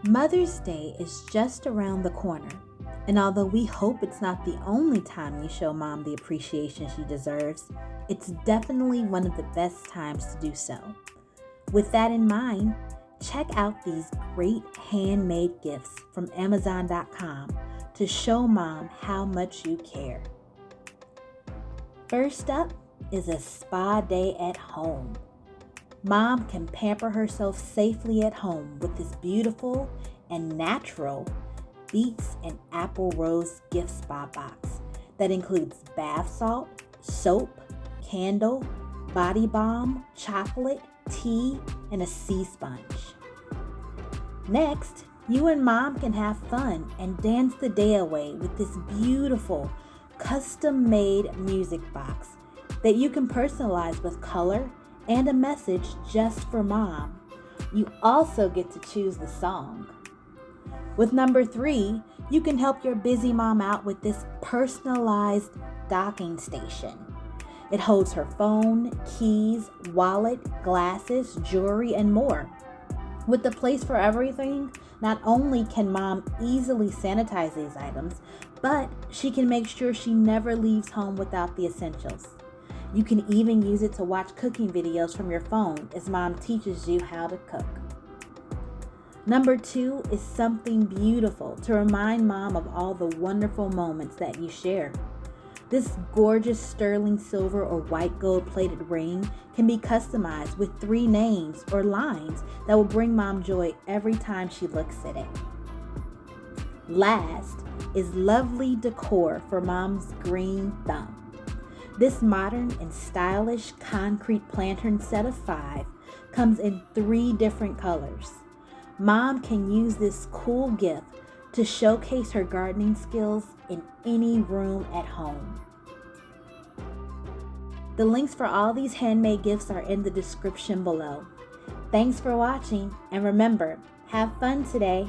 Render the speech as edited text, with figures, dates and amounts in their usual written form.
Mother's Day is just around the corner, and although we hope it's not the only time you show mom the appreciation she deserves, it's definitely one of the best times to do so. With that in mind, check out these great handmade gifts from Amazon.com to show mom how much you care. First up is a spa day at home. Mom can pamper herself safely at home with this beautiful and natural Beets and Apple Rose gift spa box that includes bath salt, soap, candle, body balm, chocolate, tea, and a sea sponge. Next, you and mom can have fun and dance the day away with this beautiful custom-made music box that you can personalize with color and a message just for mom. You also get to choose the song. With number 3, you can help your busy mom out with this personalized docking station. It holds her phone, keys, wallet, glasses, jewelry, and more. With the place for everything, not only can mom easily sanitize these items, but she can make sure she never leaves home without the essentials. You can even use it to watch cooking videos from your phone as mom teaches you how to cook. Number 2 is something beautiful to remind mom of all the wonderful moments that you share. This gorgeous sterling silver or white gold plated ring can be customized with 3 names or lines that will bring mom joy every time she looks at it. Last is lovely decor for mom's green thumb. This modern and stylish concrete lantern set of 5 comes in 3 different colors. Mom can use this cool gift to showcase her gardening skills in any room at home. The links for all these handmade gifts are in the description below. Thanks for watching, and remember, have fun today.